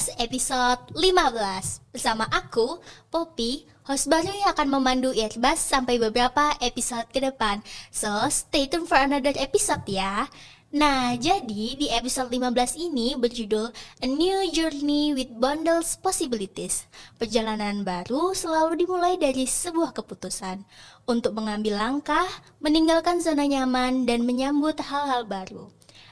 Airbus episode 15. Bersama aku, Poppy, host baru yang akan memandu Airbus sampai beberapa episode ke depan. So, stay tuned for another episode ya. Nah, jadi di episode 15 ini berjudul A New Journey with Bundles Possibilities. Perjalanan baru selalu dimulai dari sebuah keputusan untuk mengambil langkah, meninggalkan zona nyaman, dan menyambut hal-hal baru.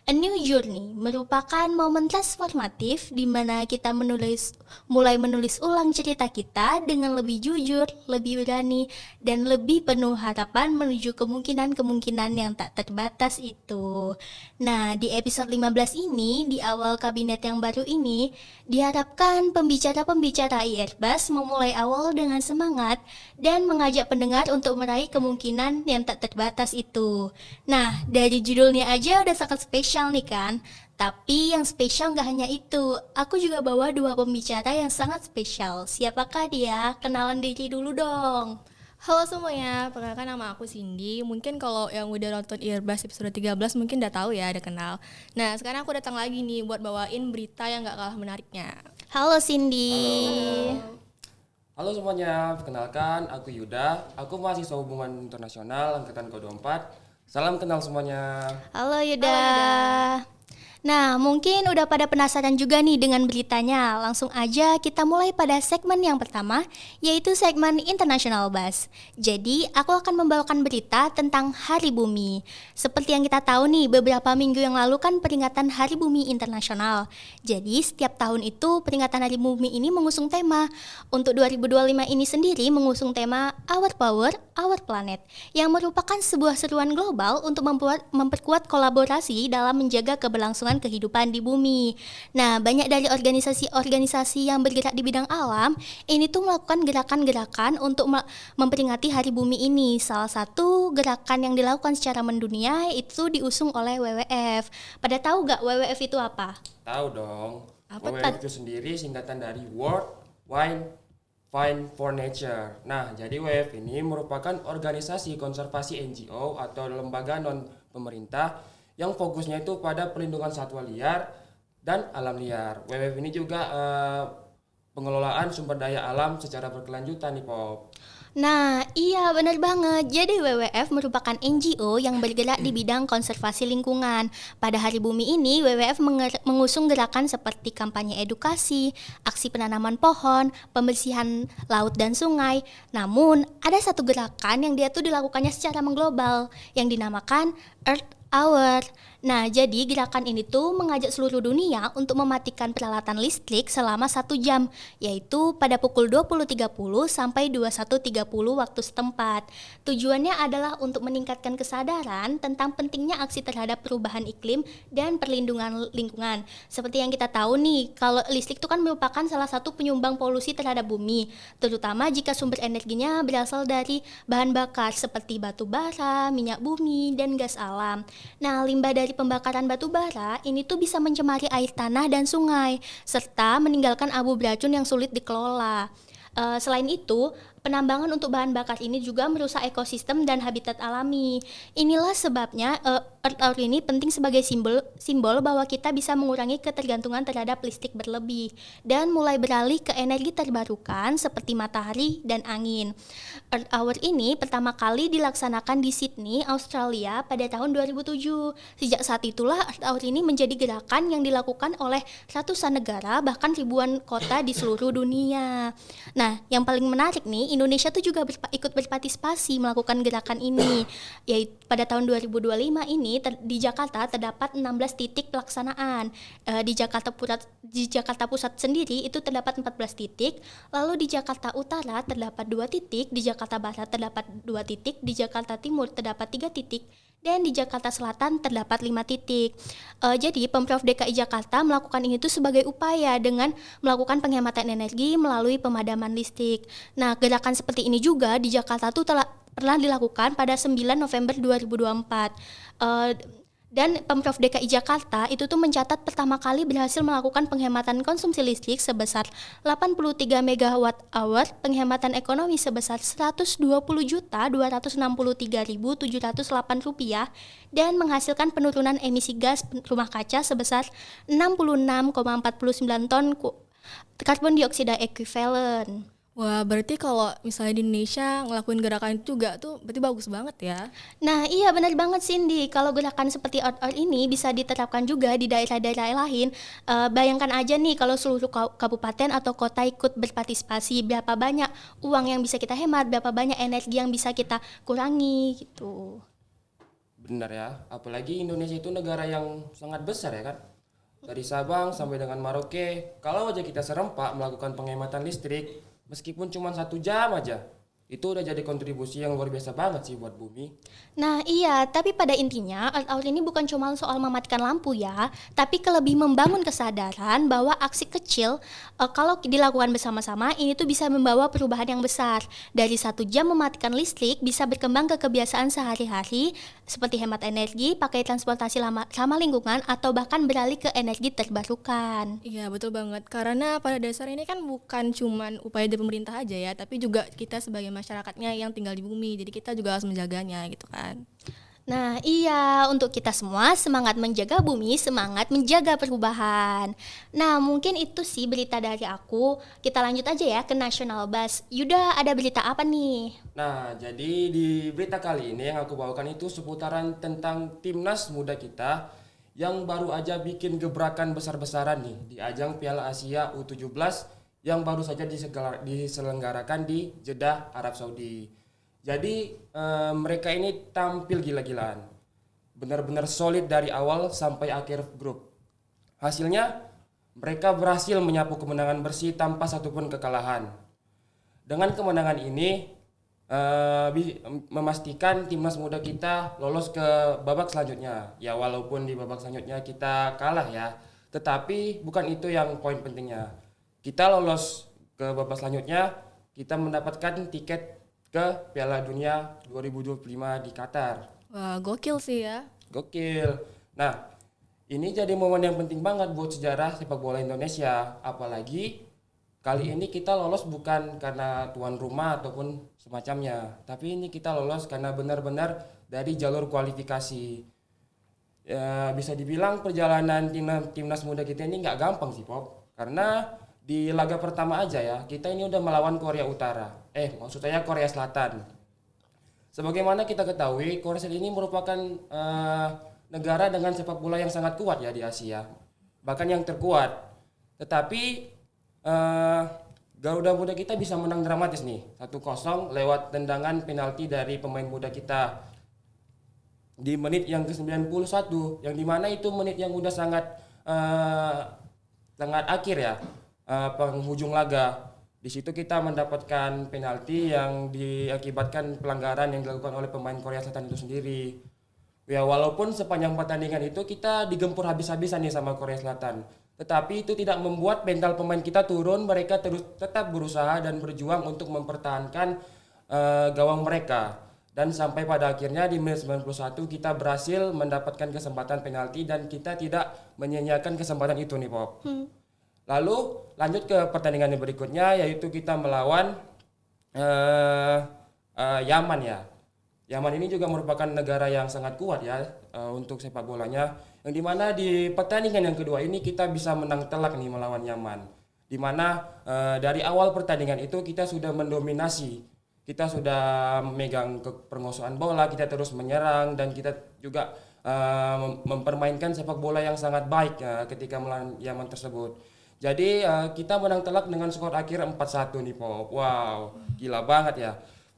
A New Journey merupakan momen transformatif di mana kita mulai menulis ulang cerita kita dengan lebih jujur, lebih berani, dan lebih penuh harapan menuju kemungkinan-kemungkinan yang tak terbatas itu. Nah, di episode 15 ini, di awal kabinet yang baru ini, diharapkan pembicara-pembicara Airbus memulai awal dengan semangat dan mengajak pendengar untuk meraih kemungkinan yang tak terbatas itu. Nah, dari judulnya aja udah sangat spesial nih kan. Tapi yang spesial gak hanya itu, aku juga bawa dua pembicara yang sangat spesial. Siapakah dia? Kenalan diri dulu dong. Halo semuanya, perkenalkan nama aku Cindy. Mungkin kalau yang udah nonton Airbus episode 13 mungkin udah tahu ya, udah kenal. Nah, sekarang aku datang lagi nih buat bawain berita yang gak kalah menariknya. Halo Cindy. Halo semuanya, perkenalkan aku Yuda. Aku mahasiswa hubungan internasional angkatan ke-24. Salam kenal semuanya. Halo Yuda. Nah, mungkin udah pada penasaran juga nih dengan beritanya. Langsung aja kita mulai pada segmen yang pertama, yaitu segmen International Buzz. Jadi, aku akan membawakan berita tentang Hari Bumi. Seperti yang kita tahu nih, beberapa minggu yang lalu kan peringatan Hari Bumi Internasional. Jadi, setiap tahun itu peringatan Hari Bumi ini mengusung tema. Untuk 2025 ini sendiri mengusung tema Our Power, Our Planet, yang merupakan sebuah seruan global untuk memperkuat kolaborasi dalam menjaga keberlangsungan kehidupan di bumi. Nah, banyak dari organisasi-organisasi yang bergerak di bidang alam ini tuh melakukan gerakan-gerakan untuk memperingati Hari Bumi ini. Salah satu gerakan yang dilakukan secara mendunia itu diusung oleh WWF. Pada tahu gak WWF itu apa? Tahu dong. Apa WWF itu sendiri singkatan dari World Wide Fund for Nature. Nah, jadi WWF ini merupakan organisasi konservasi NGO atau lembaga non-pemerintah yang fokusnya itu pada perlindungan satwa liar dan alam liar. WWF ini juga pengelolaan sumber daya alam secara berkelanjutan nih, Pop. Nah, iya benar banget. Jadi WWF merupakan NGO yang bergerak di bidang konservasi lingkungan. Pada Hari Bumi ini, WWF mengusung gerakan seperti kampanye edukasi, aksi penanaman pohon, pembersihan laut dan sungai. Namun, ada satu gerakan yang dia tuh dilakukannya secara mengglobal yang dinamakan Earth Hour. Nah, jadi gerakan ini tuh mengajak seluruh dunia untuk mematikan peralatan listrik selama 1 jam, yaitu pada pukul 20.30 sampai 21.30 waktu setempat. Tujuannya adalah untuk meningkatkan kesadaran tentang pentingnya aksi terhadap perubahan iklim dan perlindungan lingkungan. Seperti yang kita tahu nih, kalau listrik itu kan merupakan salah satu penyumbang polusi terhadap bumi, terutama jika sumber energinya berasal dari bahan bakar seperti batu bara, minyak bumi, dan gas alam. Nah, limbah dari pembakaran batu bara ini tuh bisa mencemari air tanah dan sungai, serta meninggalkan abu beracun yang sulit dikelola. Selain itu, penambangan untuk bahan bakar ini juga merusak ekosistem dan habitat alami. Inilah sebabnya Earth Hour ini penting sebagai simbol bahwa kita bisa mengurangi ketergantungan terhadap listrik berlebih dan mulai beralih ke energi terbarukan seperti matahari dan angin. Earth Hour ini pertama kali dilaksanakan di Sydney, Australia pada tahun 2007. Sejak saat itulah Earth Hour ini menjadi gerakan yang dilakukan oleh ratusan negara bahkan ribuan kota di seluruh dunia. Nah, yang paling menarik nih, Indonesia tuh juga ikut berpartisipasi melakukan gerakan ini. Yaitu pada tahun 2025 ini di Jakarta terdapat 16 titik pelaksanaan. Di Jakarta Pusat sendiri itu terdapat 14 titik, lalu di Jakarta Utara terdapat 2 titik, di Jakarta Barat terdapat 2 titik, di Jakarta Timur terdapat 3 titik, dan di Jakarta Selatan terdapat 5 titik. Jadi Pemprov DKI Jakarta melakukan ini tuh sebagai upaya dengan melakukan penghematan energi melalui pemadaman listrik. Nah, gerakan seperti ini juga di Jakarta tuh pernah dilakukan pada 9 November 2024. Dan Pemprov DKI Jakarta itu tuh mencatat pertama kali berhasil melakukan penghematan konsumsi listrik sebesar 83 MWh, penghematan ekonomi sebesar Rp120.263.708 dan menghasilkan penurunan emisi gas rumah kaca sebesar 66,49 ton karbon dioksida ekuivalen. Wah, berarti kalau misalnya di Indonesia ngelakuin gerakan itu juga tuh berarti bagus banget ya. Nah, iya benar banget Cindy. Kalau gerakan seperti outdoor ini bisa diterapkan juga di daerah-daerah lain. Bayangkan aja nih kalau seluruh kabupaten atau kota ikut berpartisipasi, berapa banyak uang yang bisa kita hemat, berapa banyak energi yang bisa kita kurangi gitu. Benar ya, apalagi Indonesia itu negara yang sangat besar ya kan. Dari Sabang sampai dengan Merauke, kalau aja kita serempak melakukan penghematan listrik, meskipun cuma 1 jam aja, itu udah jadi kontribusi yang luar biasa banget sih buat bumi. Nah iya, tapi pada intinya out ini bukan cuma soal mematikan lampu ya, tapi lebih membangun kesadaran bahwa aksi kecil kalau dilakukan bersama-sama ini tuh bisa membawa perubahan yang besar. Dari 1 jam mematikan listrik bisa berkembang ke kebiasaan sehari-hari seperti hemat energi, pakai transportasi ramah lingkungan, atau bahkan beralih ke energi terbarukan. Iya, betul banget. Karena pada dasarnya ini kan bukan cuman upaya dari pemerintah aja ya, tapi juga kita sebagai masyarakatnya yang tinggal di bumi. Jadi kita juga harus menjaganya gitu kan. Nah iya, untuk kita semua semangat menjaga bumi, semangat menjaga perubahan. Nah mungkin itu sih berita dari aku. Kita lanjut aja ya ke National Buzz. Yuda, ada berita apa nih? Nah, jadi di berita kali ini yang aku bawakan itu seputaran tentang timnas muda kita yang baru aja bikin gebrakan besar-besaran nih di ajang Piala Asia U17 yang baru saja diselenggarakan di Jeddah, Arab Saudi. Jadi mereka ini tampil gila-gilaan, benar-benar solid dari awal sampai akhir grup. Hasilnya mereka berhasil menyapu kemenangan bersih tanpa satupun kekalahan. Dengan kemenangan ini memastikan timnas muda kita lolos ke babak selanjutnya. Ya walaupun di babak selanjutnya kita kalah ya, tetapi bukan itu yang poin pentingnya. Kita lolos ke babak selanjutnya, kita mendapatkan tiket ke Piala Dunia 2025 di Qatar. Wah, gokil sih ya. Gokil. Nah, ini jadi momen yang penting banget buat sejarah sepak bola Indonesia. Apalagi kali ini kita lolos bukan karena tuan rumah ataupun semacamnya, tapi ini kita lolos karena benar-benar dari jalur kualifikasi. Ya, bisa dibilang perjalanan timnas muda kita ini nggak gampang sih, Pop. Karena di laga pertama aja ya, kita ini udah melawan Korea Utara. Maksud saya Korea Selatan. Sebagaimana kita ketahui, Korea Selatan ini merupakan negara dengan sepak bola yang sangat kuat ya di Asia. Bahkan yang terkuat. Tetapi Garuda Muda kita bisa menang dramatis nih, 1-0 lewat tendangan penalti dari pemain muda kita di menit yang ke-91, yang dimana itu menit yang udah sangat akhir ya, penghujung laga. Di situ kita mendapatkan penalti yang diakibatkan pelanggaran yang dilakukan oleh pemain Korea Selatan itu sendiri. Ya walaupun sepanjang pertandingan itu kita digempur habis-habisan nih sama Korea Selatan, tetapi itu tidak membuat mental pemain kita turun. Mereka terus tetap berusaha dan berjuang untuk mempertahankan gawang mereka. Dan sampai pada akhirnya di menit 91 kita berhasil mendapatkan kesempatan penalti dan kita tidak menyia-nyiakan kesempatan itu nih Pop. Lalu lanjut ke pertandingan yang berikutnya, yaitu kita melawan Yaman ya. Yaman ini juga merupakan negara yang sangat kuat ya untuk sepak bolanya. Yang dimana di pertandingan yang kedua ini kita bisa menang telak nih melawan Yaman. Dimana dari awal pertandingan itu kita sudah mendominasi. Kita sudah memegang penguasaan bola, kita terus menyerang dan kita juga mempermainkan sepak bola yang sangat baik ketika melawan Yaman tersebut. Jadi kita menang telak dengan skor akhir 4-1 nih Pop. Wow, gila banget ya.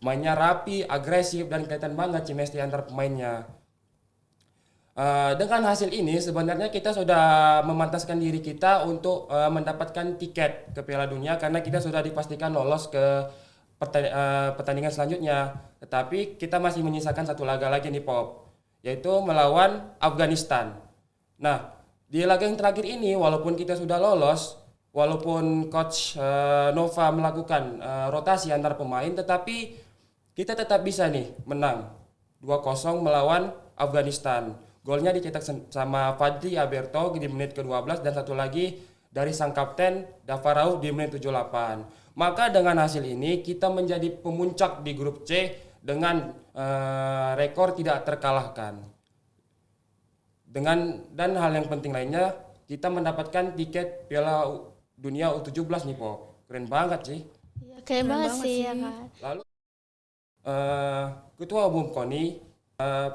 Mainnya rapi, agresif, dan kelihatan banget chemistry antar pemainnya. Dengan hasil ini sebenarnya kita sudah memantaskan diri kita untuk mendapatkan tiket ke Piala Dunia karena kita sudah dipastikan lolos ke pertandingan selanjutnya. Tetapi kita masih menyisakan satu laga lagi nih Pop, yaitu melawan Afghanistan. Nah, di laga yang terakhir ini walaupun kita sudah lolos, walaupun coach Nova melakukan rotasi antar pemain, tetapi kita tetap bisa nih menang 2-0 melawan Afghanistan. Golnya dicetak sama Fadli Alberto di menit ke-12 dan satu lagi dari sang kapten Dafarau di menit 78. Maka dengan hasil ini kita menjadi pemuncak di grup C dengan rekor tidak terkalahkan. Dan hal yang penting lainnya, kita mendapatkan tiket Piala dunia U17 nih, Po. Keren banget sih. Keren Keren banget banget sih sih. ya kan. Lalu Ketua Umum KONI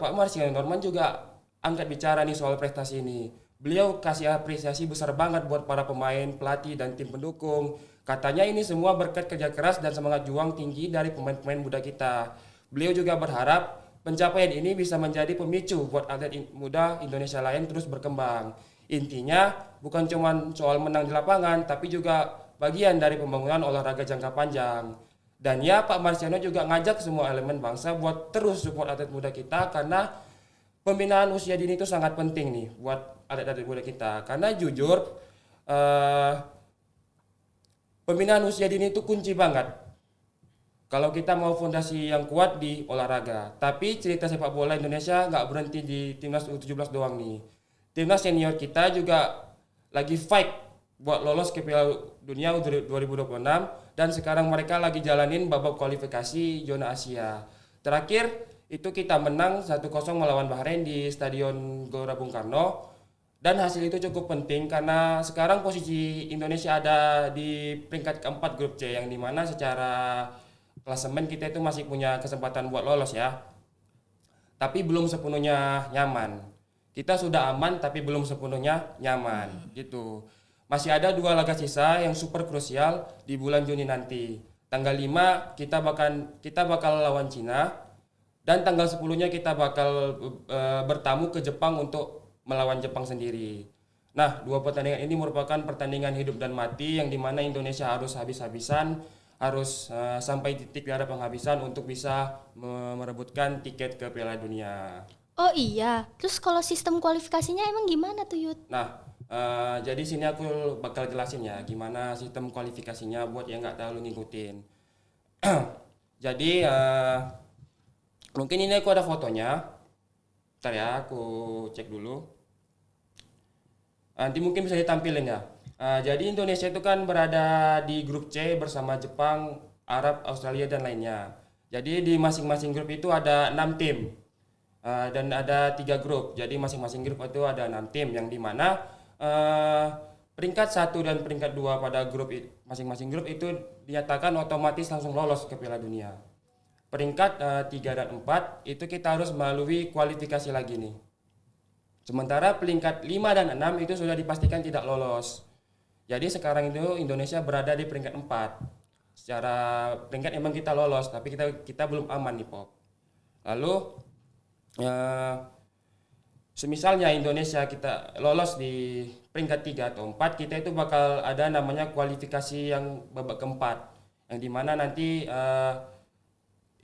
Pak Marsiano Norman juga angkat bicara nih soal prestasi ini. Beliau kasih apresiasi besar banget buat para pemain, pelatih, dan tim pendukung. Katanya ini semua berkat kerja keras dan semangat juang tinggi dari pemain-pemain muda kita. Beliau juga berharap pencapaian ini bisa menjadi pemicu buat atlet muda Indonesia lain terus berkembang. Intinya bukan cuma soal menang di lapangan, tapi juga bagian dari pembangunan olahraga jangka panjang. Dan ya Pak Marsiano juga ngajak semua elemen bangsa buat terus support atlet muda kita karena pembinaan usia dini itu sangat penting nih buat atlet-atlet muda kita. Karena jujur pembinaan usia dini itu kunci banget kalau kita mau fondasi yang kuat di olahraga. Tapi cerita sepak bola Indonesia nggak berhenti di timnas U17 doang nih. Timnas senior kita juga lagi fight buat lolos ke Piala Dunia 2026 dan sekarang mereka lagi jalanin babak kualifikasi zona Asia. Terakhir itu kita menang 1-0 melawan Bahrain di Stadion Gelora Bung Karno. Dan hasil itu cukup penting karena sekarang posisi Indonesia ada di peringkat keempat grup C yang dimana secara klasemen kita itu masih punya kesempatan buat lolos ya. Tapi belum sepenuhnya nyaman. Kita sudah aman tapi belum sepenuhnya nyaman gitu. Masih ada 2 laga sisa yang super krusial di bulan Juni nanti. Tanggal 5 kita bakal lawan Cina dan tanggal 10-nya kita bakal bertamu ke Jepang untuk melawan Jepang sendiri. Nah, 2 pertandingan ini merupakan pertandingan hidup dan mati yang dimana Indonesia harus habis-habisan, harus sampai titik darah penghabisan untuk bisa merebutkan tiket ke Piala Dunia. Oh iya, terus kalau sistem kualifikasinya emang gimana tuh Yud? Nah, jadi sini aku bakal jelasin ya gimana sistem kualifikasinya buat yang nggak terlalu ngikutin. Jadi mungkin ini aku ada fotonya. Bentar ya, aku cek dulu. Nanti mungkin bisa ditampilin ya. Jadi Indonesia itu kan berada di grup C bersama Jepang, Arab, Australia dan lainnya. Jadi di masing-masing grup itu ada 6 tim dan ada 3 grup. Jadi masing-masing grup itu ada 6 tim yang dimana peringkat 1 dan peringkat 2 pada grup masing-masing grup itu dinyatakan otomatis langsung lolos ke Piala Dunia. Peringkat 3 dan 4 itu kita harus melalui kualifikasi lagi nih. Sementara peringkat 5 dan 6 itu sudah dipastikan tidak lolos. Jadi sekarang itu Indonesia berada di peringkat 4. Secara peringkat emang kita lolos, tapi kita belum aman nih, Pop. Lalu semisalnya Indonesia kita lolos di peringkat 3 atau 4, kita itu bakal ada namanya kualifikasi yang babak keempat. Yang dimana nanti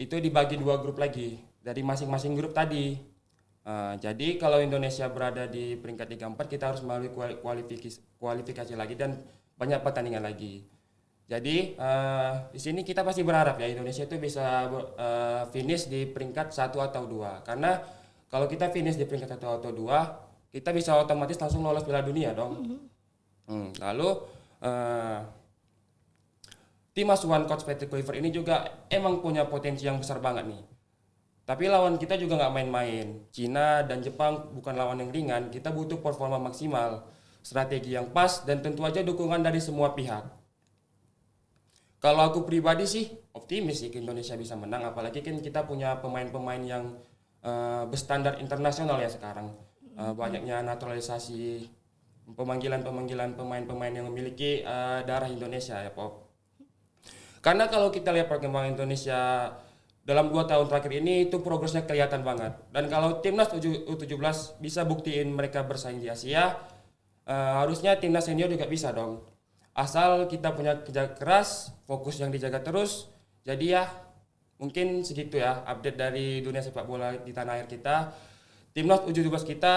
itu dibagi 2 grup lagi dari masing-masing grup tadi. Jadi kalau Indonesia berada di peringkat 3-4 kita harus melalui kualifikasi lagi dan banyak pertandingan lagi. Jadi di sini kita pasti berharap ya Indonesia itu bisa finish di peringkat 1 atau 2. Karena kalau kita finish di peringkat 1 atau 2, kita bisa otomatis langsung lolos Piala Dunia dong. Lalu tim asuhan Coach Patrick Kluivert ini juga emang punya potensi yang besar banget nih. Tapi lawan kita juga nggak main-main. Cina dan Jepang bukan lawan yang ringan. Kita butuh performa maksimal, strategi yang pas, dan tentu aja dukungan dari semua pihak. Kalau aku pribadi sih optimis sih Indonesia bisa menang. Apalagi kan kita punya pemain-pemain yang berstandar internasional ya sekarang. Banyaknya naturalisasi, pemanggilan pemain-pemain yang memiliki darah Indonesia ya Pop. Karena kalau kita lihat perkembangan Indonesia dalam 2 tahun terakhir ini itu progresnya kelihatan banget. Dan kalau timnas U17 bisa buktiin mereka bersaing di Asia, harusnya timnas senior juga bisa dong. Asal kita punya kerja keras, fokus yang dijaga terus. Jadi ya mungkin segitu ya update dari dunia sepak bola di tanah air kita. Timnas U17 kita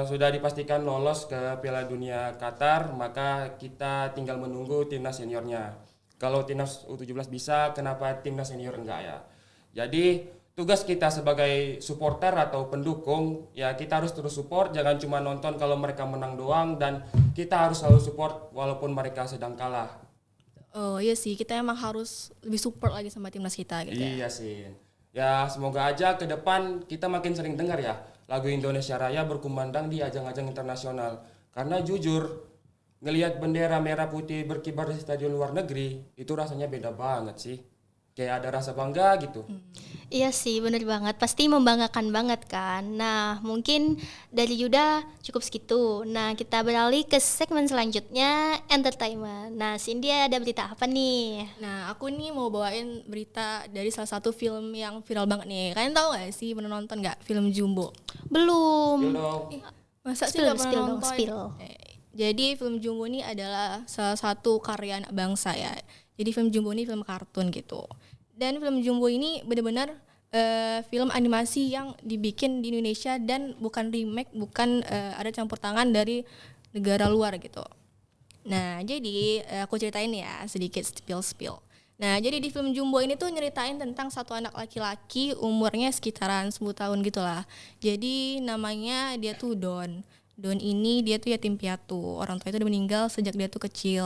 sudah dipastikan lolos ke Piala Dunia Qatar, maka kita tinggal menunggu timnas seniornya. Kalau timnas U17 bisa, kenapa timnas senior enggak ya? Jadi tugas kita sebagai supporter atau pendukung, ya kita harus terus support, jangan cuma nonton kalau mereka menang doang, dan kita harus selalu support walaupun mereka sedang kalah. Oh iya sih, kita emang harus lebih support lagi sama timnas kita gitu ya. Iya sih. Ya semoga aja ke depan kita makin sering dengar ya lagu Indonesia Raya berkumandang di ajang-ajang internasional. Karena jujur ngelihat bendera merah putih berkibar di stadion luar negeri, itu rasanya beda banget sih. Kayak ada rasa bangga gitu. Iya sih, bener banget. Pasti membanggakan banget kan. Nah, mungkin dari Yuda cukup segitu. Nah, kita beralih ke segmen selanjutnya, entertainment. Nah, Cindy ada berita apa nih? Nah, aku nih mau bawain berita dari salah satu film yang viral banget nih. Kalian tahu gak sih, pernah nonton gak film Jumbo? Belum. Spill dong. Masa sih Spill, gak pernah spill dong, nonton? spill. Jadi film Jumbo ini adalah salah satu karya anak bangsa ya. Jadi film Jumbo ini film kartun gitu. Dan film Jumbo ini benar-benar film animasi yang dibikin di Indonesia dan bukan remake, bukan ada campur tangan dari negara luar gitu. Nah, jadi aku ceritain ya sedikit spill. Nah, jadi di film Jumbo ini tuh nyeritain tentang satu anak laki-laki umurnya sekitaran 10 tahun gitu lah. Jadi namanya dia tuh Don. Don ini dia tuh yatim piatu. Orang tua itu udah meninggal sejak dia tuh kecil.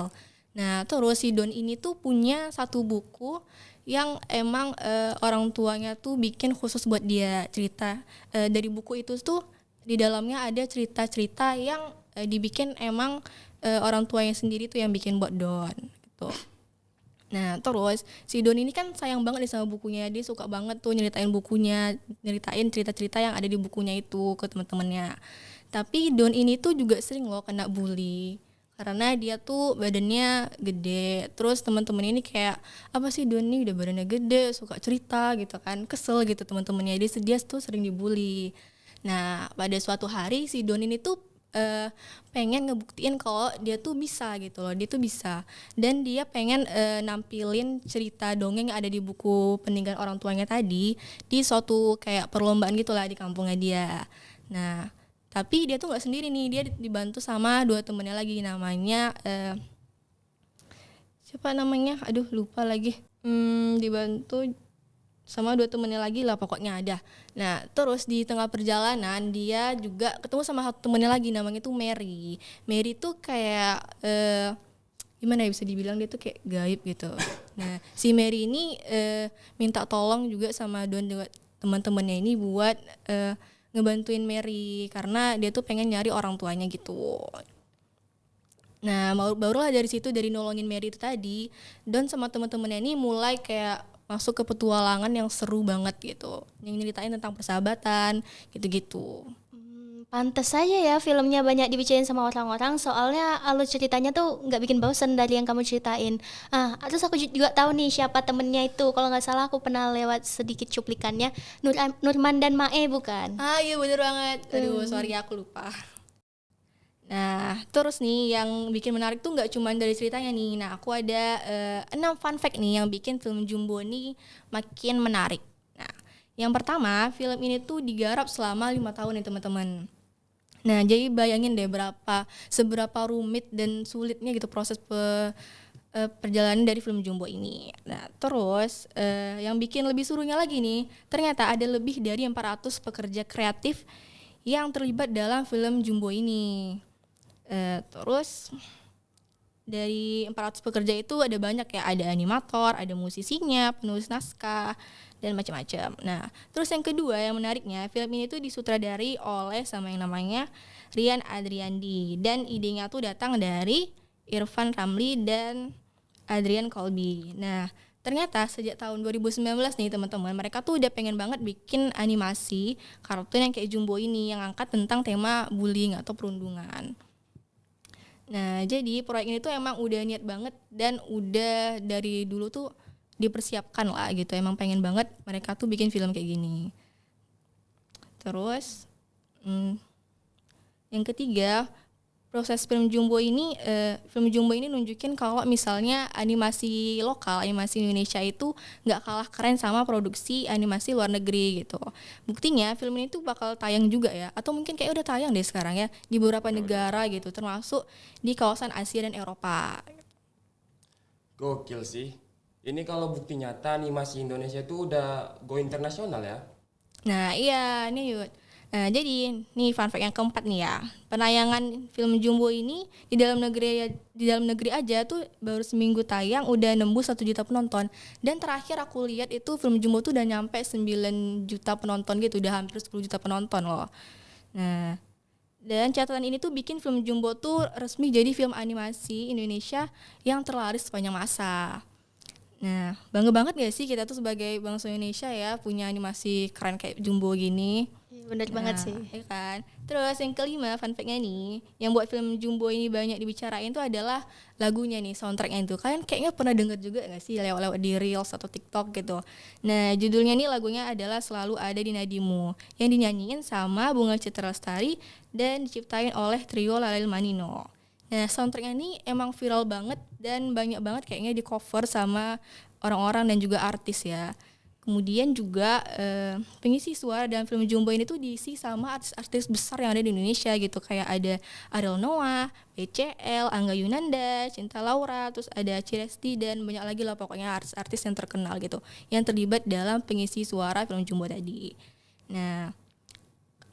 Nah, terus si Don ini tuh punya satu buku yang emang orang tuanya tuh bikin khusus buat dia cerita. Dari buku itu tuh di dalamnya ada cerita-cerita yang dibikin emang orang tuanya sendiri tuh yang bikin buat Don gitu. Nah, terus si Don ini kan sayang banget nih sama bukunya. Dia suka banget tuh nyeritain bukunya, nyeritain cerita-cerita yang ada di bukunya itu ke teman-temannya. Tapi Don ini tuh juga sering loh kena bully karena dia tuh badannya gede. Terus teman-teman ini kayak, apa sih Don ini udah badannya gede, suka cerita gitu kan, kesel gitu teman-temannya. Dia tuh sering dibully. Nah, pada suatu hari si Don ini tuh pengen ngebuktiin kalau dia tuh bisa gitu loh, dia tuh bisa. Dan dia pengen nampilin cerita dongeng yang ada di buku peninggalan orang tuanya tadi di suatu kayak perlombaan gitulah di kampungnya dia. Nah, tapi dia tuh nggak sendiri nih, dia dibantu sama dua temennya lagi, namanya siapa namanya? Aduh lupa lagi. Dibantu sama dua temennya lagi lah pokoknya ada. Nah, terus di tengah perjalanan dia juga ketemu sama satu temennya lagi, namanya tuh Mary. Mary tuh kayak gimana ya bisa dibilang dia tuh kayak gaib gitu. Nah, si Mary ini minta tolong juga sama Don juga teman-temannya ini buat ngebantuin Mary karena dia tuh pengen nyari orang tuanya gitu. Nah, barulah dari situ, dari nolongin Mary itu tadi, Don sama teman-temannya ini mulai kayak masuk ke petualangan yang seru banget gitu, yang nyeritain tentang persahabatan gitu-gitu. Pantes saja ya filmnya banyak dibicarain sama orang-orang, soalnya alur ceritanya tuh nggak bikin bosen dari yang kamu ceritain. Terus aku juga tahu nih siapa temennya itu. Kalau nggak salah aku pernah lewat sedikit cuplikannya. Nurman dan Mae bukan? Iya bener banget. Aduh sorry aku lupa. Nah, terus nih yang bikin menarik tuh nggak cuma dari ceritanya nih. Nah, aku ada 6 fun fact nih yang bikin film Jumbo nih makin menarik. Nah, yang pertama, film ini tuh digarap selama 5 tahun nih teman-teman. Nah, jadi bayangin deh seberapa rumit dan sulitnya gitu proses perjalanan dari film Jumbo ini. Nah, terus yang bikin lebih serunya lagi nih, ternyata ada lebih dari 400 pekerja kreatif yang terlibat dalam film Jumbo ini. Terus dari 400 pekerja itu ada banyak ya, ada animator, ada musisinya, penulis naskah, dan macam-macam. Nah, terus yang kedua yang menariknya, film ini tuh disutradari oleh sama yang namanya Rian Adriandi, dan idenya tuh datang dari Irfan Ramli dan Adrian Colby. Nah, ternyata sejak tahun 2019 nih teman-teman, mereka tuh udah pengen banget bikin animasi kartun yang kayak Jumbo ini, yang angkat tentang tema bullying atau perundungan. Nah, jadi proyek ini tuh emang udah niat banget dan udah dari dulu tuh dipersiapkan lah gitu. Emang pengen banget mereka tuh bikin film kayak gini. Terus yang ketiga, proses film Jumbo ini nunjukin kalau misalnya animasi lokal, animasi Indonesia itu nggak kalah keren sama produksi animasi luar negeri gitu. Buktinya film ini tuh bakal tayang juga ya, atau mungkin kayak udah tayang deh sekarang ya di beberapa negara gitu, termasuk di kawasan Asia dan Eropa. Gokil sih. Ini kalau bukti nyata animasi Indonesia itu udah go internasional ya. Nah iya nih Yud. Nah jadi nih fun fact yang keempat nih ya, penayangan film Jumbo ini di dalam negeri aja tuh baru seminggu tayang udah nembus 1 juta penonton, dan terakhir aku lihat itu film Jumbo tuh udah nyampe 9 juta penonton gitu, udah hampir 10 juta penonton loh. Nah Dan catatan ini tuh bikin film Jumbo tuh resmi jadi film animasi Indonesia yang terlaris sepanjang masa. Nah, bangga banget gak sih kita tuh sebagai bangsa Indonesia ya punya animasi keren kayak Jumbo gini. Bener banget sih. Ya kan. Terus yang kelima, fun fact-nya nih, yang buat film Jumbo ini banyak dibicarain tuh adalah lagunya nih, soundtracknya itu. Kalian kayaknya pernah denger juga gak sih lewat-lewat di Reels atau TikTok gitu. Nah, judulnya nih lagunya adalah Selalu Ada di Nadimu, yang dinyanyiin sama Bunga Citra Lestari dan diciptain oleh trio Lalil Manino. Nah, soundtracknya ini emang viral banget dan banyak banget kayaknya di cover sama orang-orang dan juga artis ya. Kemudian juga pengisi suara dalam film Jumbo ini tuh diisi sama artis-artis besar yang ada di Indonesia gitu. Kayak ada Ariel Noah, BCL, Angga Yunanda, Cinta Laura, terus ada Ciresti dan banyak lagi lah pokoknya artis-artis yang terkenal gitu. Yang terlibat dalam pengisi suara film Jumbo tadi. Nah,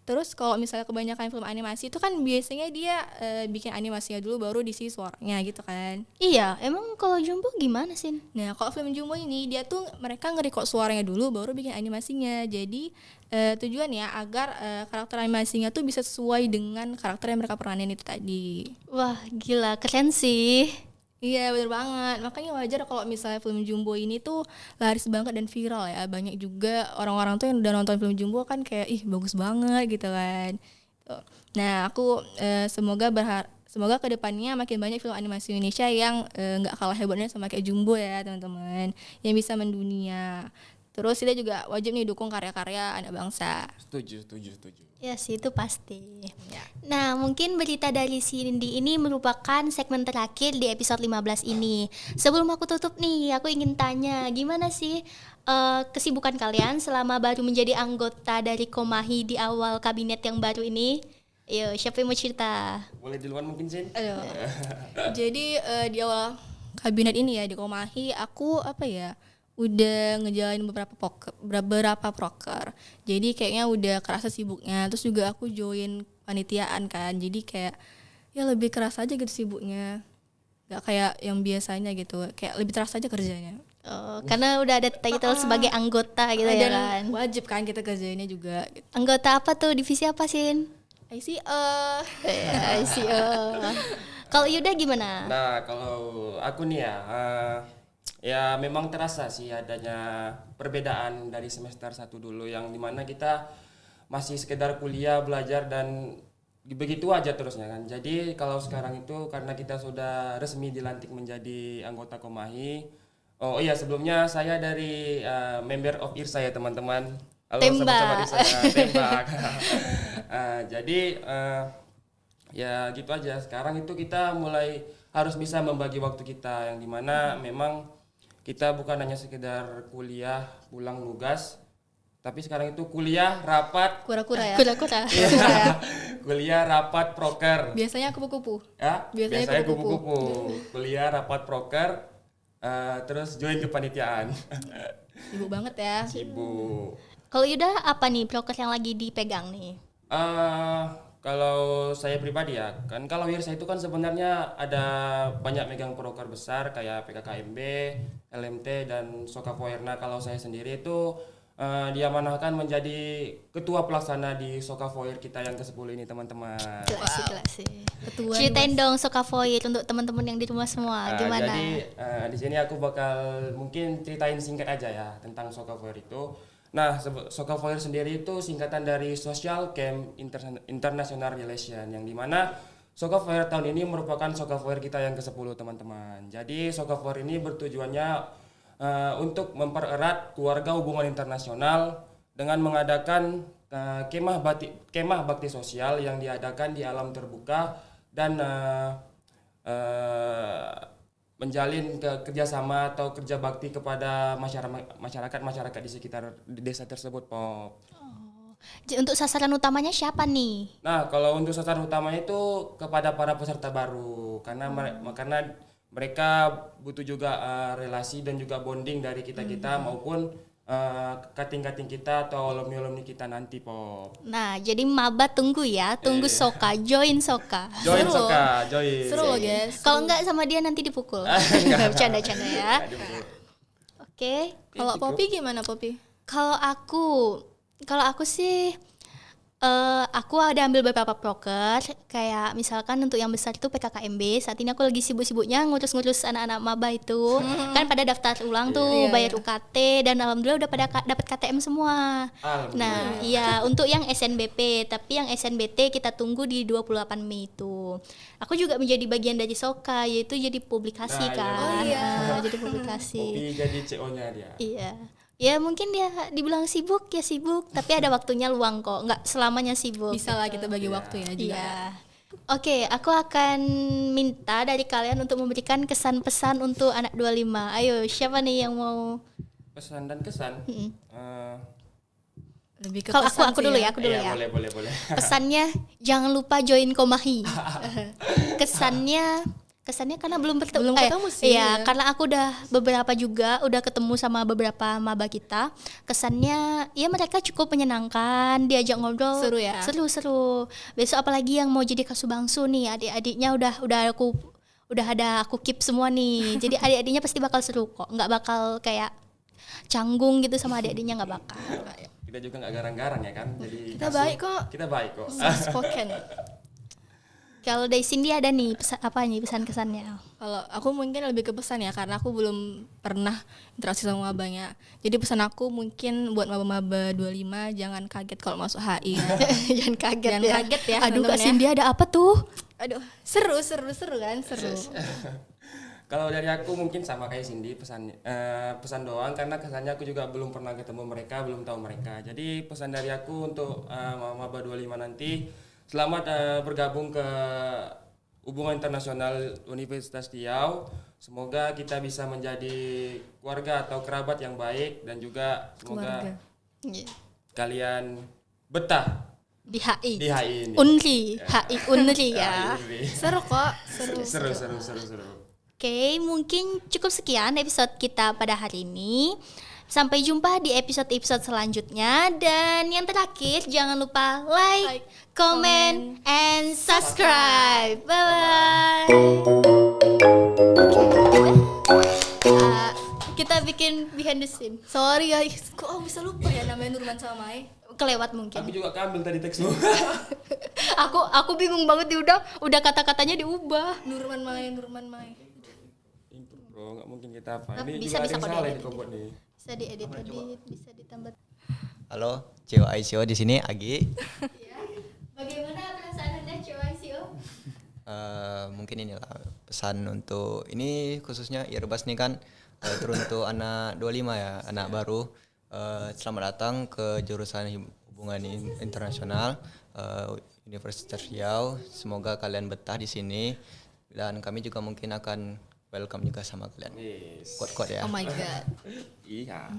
terus kalau misalnya kebanyakan film animasi itu kan biasanya dia bikin animasinya dulu baru diisi suaranya gitu kan. Iya, emang kalau Jumbo gimana sih? Nah, kalau film Jumbo ini dia tuh mereka nge-record suaranya dulu baru bikin animasinya. Jadi tujuannya agar karakter animasinya tuh bisa sesuai dengan karakter yang mereka peranin itu tadi. Wah, gila, keren sih. Iya bener banget, makanya wajar kalau misalnya film Jumbo ini tuh laris banget dan viral ya. Banyak juga orang-orang tuh yang udah nonton film Jumbo kan kayak ih bagus banget gitu kan. Tuh. Nah aku semoga kedepannya makin banyak film animasi Indonesia yang gak kalah hebatnya sama kayak Jumbo ya teman-teman, yang bisa mendunia. Terus kita juga wajib nih dukung karya-karya anak bangsa. Setuju. Ya sih, itu pasti. Ya. Nah, mungkin berita dari Cindy ini merupakan segmen terakhir di episode 15 ini. Sebelum aku tutup nih, aku ingin tanya, gimana sih kesibukan kalian selama baru menjadi anggota dari Komahi di awal kabinet yang baru ini? Ayo, siapa yang mau cerita? Boleh duluan mungkin, Sin? Aduh. Jadi di awal kabinet ini ya di Komahi aku udah ngejalanin beberapa proker. Jadi kayaknya udah kerasa sibuknya. Terus juga aku join panitiaan kan. Jadi kayak ya lebih kerasa aja gitu sibuknya. Gak kayak yang biasanya gitu. Kayak lebih terasa aja kerjanya. Oh, karena udah ada title sebagai anggota gitu ya Dan kan. wajib kan kita kerjainnya juga gitu. Anggota apa tuh? Divisi apa, Sin? ICO. Kalau Yuda gimana? Nah, kalau aku nih ya, ya memang terasa sih adanya perbedaan dari semester 1 dulu yang dimana kita masih sekedar kuliah, belajar dan begitu aja terusnya kan. Jadi kalau sekarang itu karena kita sudah resmi dilantik menjadi anggota Komahi. Oh iya, sebelumnya saya dari member of IRSA ya teman-teman. Halo sobat-sobat IRSA, tembak. Jadi ya gitu aja. Sekarang itu kita mulai harus bisa membagi waktu kita yang dimana memang kita bukan hanya sekedar kuliah pulang nugas, tapi sekarang itu kuliah rapat Kura-kura ya. Kura-kura. kuliah rapat proker Biasanya kupu-kupu. ya Biasanya kupu-kupu kuliah rapat proker terus join kepanitiaan. Sibuk banget ya. Sibuk. Kalau Yuda apa nih proker yang lagi dipegang nih? Kalau saya pribadi ya, kan kalau IRSA itu kan sebenarnya ada banyak megang proker besar kayak PKKMB, LMT dan Sokavoer. Nah kalau saya sendiri itu diamanahkan menjadi ketua pelaksana di Sokavoer kita yang ke-10 ini teman-teman. Jelas sih. Ketua Ceritain dong Sokavoir untuk teman-teman yang di rumah semua. Gimana? Jadi di sini aku bakal mungkin ceritain singkat aja ya tentang Sokavoer itu. Nah, Sokavoer sendiri itu singkatan dari Social Camp International Relation yang dimana Sokavoer tahun ini merupakan Sokavoer kita yang ke-10 teman-teman. Jadi Sokavoer ini bertujuannya untuk mempererat keluarga hubungan internasional dengan mengadakan kemah bakti sosial yang diadakan di alam terbuka dan menjalin kerjasama atau kerja bakti kepada masyarakat di sekitar desa tersebut, Pop. Untuk sasaran utamanya siapa nih? Nah, kalau untuk sasaran utamanya itu kepada para peserta baru karena mereka butuh juga relasi dan juga bonding dari kita maupun kating-kating kita atau alumni kita nanti, Pop. Nah, jadi maba tunggu ya, tunggu Soka, join Soka. Join Seru. Soka, join. Seru loh guys. Kalau enggak sama dia nanti dipukul. Bercanda-canda ya. Oke. Kalau Poppy gimana Poppy? Kalau aku sih Aku ada ambil beberapa proker, kayak misalkan untuk yang besar itu PKKMB. Saat ini aku lagi sibuk-sibuknya ngurus-ngurus anak-anak maba itu. Kan pada daftar ulang tuh, bayar UKT, dan alhamdulillah udah pada dapat KTM semua. Nah, iya untuk yang SNBP, tapi yang SNBT kita tunggu di 28 Mei itu. Aku juga menjadi bagian dari Soka, yaitu jadi publikasi kan. Jadi publikasi. Hobi jadi CO-nya dia. Iya. Ya mungkin dia dibilang sibuk ya sibuk, tapi ada waktunya luang kok, nggak selamanya sibuk. Bisa lah kita bagi waktu ya juga. Iya. Oke, aku akan minta dari kalian untuk memberikan kesan-pesan untuk anak 25. Ayo, siapa nih yang mau? Pesan dan kesan. Lebih ke Kalau pesan aku sih dulu ya, aku dulu Iya, ya. boleh. Pesannya jangan lupa join Komahi. Kesannya karena belum Belum ketemu sih, Iya, ya. karena aku udah udah ketemu sama beberapa maba kita. Kesannya ya mereka cukup menyenangkan, diajak ngobrol. Seru ya? Seru. Besok apalagi yang mau jadi kasubangsu nih, adik-adiknya udah ada aku keep semua nih. Jadi adik-adiknya pasti bakal seru kok. Nggak bakal kayak canggung gitu sama adik-adiknya, nggak bakal. Kita juga nggak garang-garang ya kan. Jadi Kita baik kok. Kita baik kok. Soft spoken. Kalau dari Cindy ada nih pesan kesannya? Kalau aku mungkin lebih ke pesan ya, karena aku belum pernah interaksi sama mabanya. Jadi pesan aku mungkin buat maba-maba 25 jangan kaget kalau masuk HI. Jangan kaget Jangan ya. kaget ya, Aduh Kak temen-temen ya. Cindy ada apa tuh? Aduh, seru kan, seru. Kalau dari aku mungkin sama kayak Cindy, pesan doang, karena kesannya aku juga belum pernah ketemu mereka, belum tahu mereka. Jadi pesan dari aku untuk maba 25 nanti, selamat bergabung ke Hubungan Internasional Universitas Riau. Semoga kita bisa menjadi keluarga atau kerabat yang baik, dan juga semoga Iya. kalian betah Di HI. di HI ini. Unri, HI Unri ya. HI ini. Seru kok, seru. Seru. Oke, mungkin cukup sekian episode kita pada hari ini. Sampai jumpa di episode-episode selanjutnya. Dan yang terakhir, jangan lupa like, comment, and subscribe. Bye-bye. Kita bikin behind the scene. Sorry guys, kok aku bisa lupa ya namanya Nurman sama Mai? Kelewat mungkin. Aku juga ambil tadi teksmu. Aku bingung banget udah kata-katanya diubah. Nurman Mai. Itu bro, nggak mungkin kita apa. Nggak, Ini bisa, juga ada bisa yang kok salah diedit. di kompot nih. Bisa diedit, bisa ditambah. Halo, Cio ICO di sini Agi. Bagaimana perasaan Anda COICO? Mungkin inilah pesan untuk ini khususnya Irbas nih kan teruntuk anak 25 ya, anak baru. Selamat datang ke jurusan Hubungan Internasional Universitas Riau. Semoga kalian betah di sini, dan kami juga mungkin akan welcome juga sama kalian. Yes. Kuat-kuat ya. Oh my god. Iya.